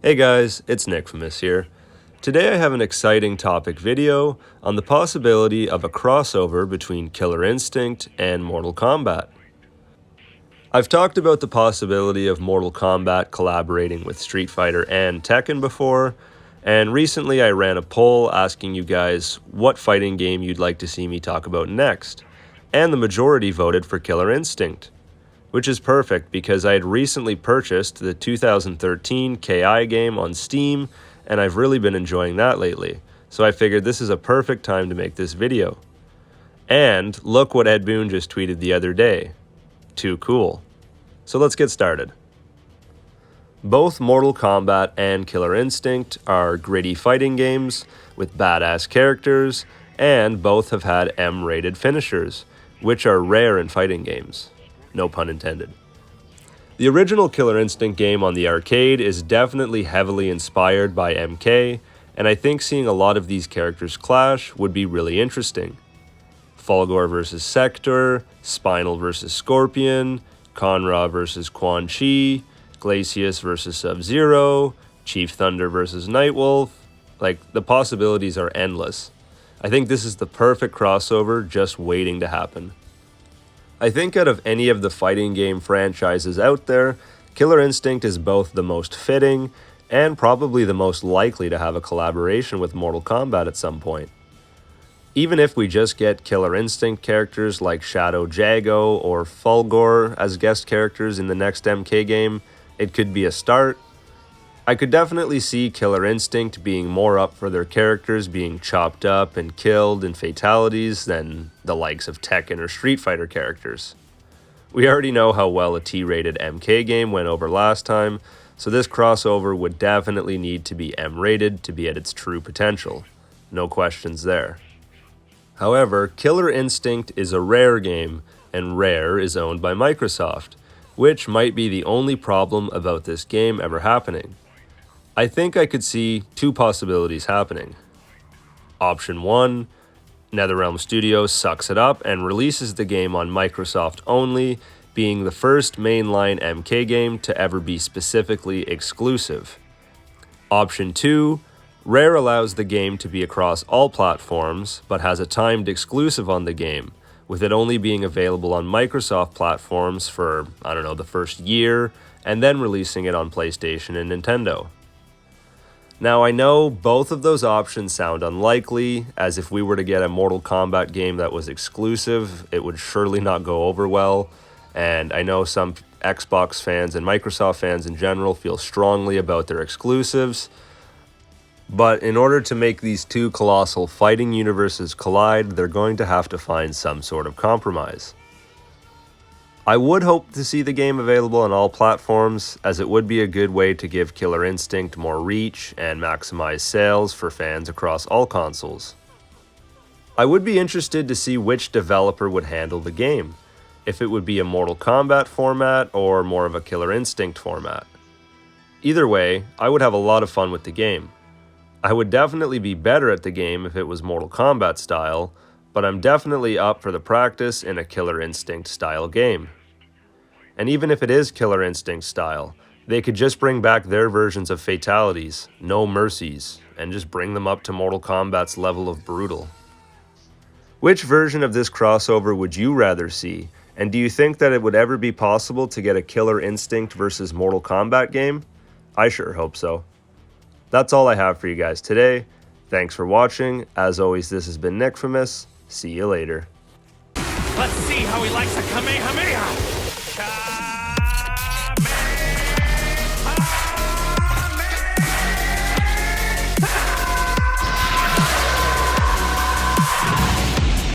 Hey guys, it's Nickfamus here. Today I have an exciting topic video on the possibility of a crossover between Killer Instinct and Mortal Kombat. I've talked about the possibility of Mortal Kombat collaborating with Street Fighter and Tekken before, and recently I ran a poll asking you guys what fighting game you'd like to see me talk about next, and the majority voted for Killer Instinct. Which is perfect because I had recently purchased the 2013 KI game on Steam, and I've really been enjoying that lately, so I figured this is a perfect time to make this video. And look what Ed Boon just tweeted the other day. Too cool. So let's get started. Both Mortal Kombat and Killer Instinct are gritty fighting games with badass characters, and both have had M-rated finishers, which are rare in fighting games. No pun intended. The original Killer Instinct game on the arcade is definitely heavily inspired by MK, and I think seeing a lot of these characters clash would be really interesting. Fulgor vs. Sector, Spinal vs. Scorpion, Conra vs. Quan Chi, Glacius vs. Sub-Zero, Chief Thunder vs. Nightwolf. The possibilities are endless. I think this is the perfect crossover just waiting to happen. I think out of any of the fighting game franchises out there, Killer Instinct is both the most fitting and probably the most likely to have a collaboration with Mortal Kombat at some point. Even if we just get Killer Instinct characters like Shadow Jago or Fulgor as guest characters in the next MK game, it could be a start. I could definitely see Killer Instinct being more up for their characters being chopped up and killed in fatalities than the likes of Tekken or Street Fighter characters. We already know how well a T-rated MK game went over last time, so this crossover would definitely need to be M-rated to be at its true potential. No questions there. However, Killer Instinct is a Rare game, and Rare is owned by Microsoft, which might be the only problem about this game ever happening. I think I could see two possibilities happening. Option 1, NetherRealm Studios sucks it up and releases the game on Microsoft only, being the first mainline MK game to ever be specifically exclusive. Option 2, Rare allows the game to be across all platforms, but has a timed exclusive on the game, with it only being available on Microsoft platforms for, the first year, and then releasing it on PlayStation and Nintendo. Now, I know both of those options sound unlikely, as if we were to get a Mortal Kombat game that was exclusive, it would surely not go over well, and I know some Xbox fans and Microsoft fans in general feel strongly about their exclusives, but in order to make these two colossal fighting universes collide, they're going to have to find some sort of compromise. I would hope to see the game available on all platforms, as it would be a good way to give Killer Instinct more reach and maximize sales for fans across all consoles. I would be interested to see which developer would handle the game, if it would be a Mortal Kombat format or more of a Killer Instinct format. Either way, I would have a lot of fun with the game. I would definitely be better at the game if it was Mortal Kombat style, but I'm definitely up for the practice in a Killer Instinct style game. And even if it is Killer Instinct style, they could just bring back their versions of fatalities, no mercies, and just bring them up to Mortal Kombat's level of brutal. Which version of this crossover would you rather see, and do you think that it would ever be possible to get a Killer Instinct versus Mortal Kombat game? I sure hope so. That's all I have for you guys today. Thanks for watching. As always, this has been Nickfamus. See you later. Let's see how he likes a Kamehameha!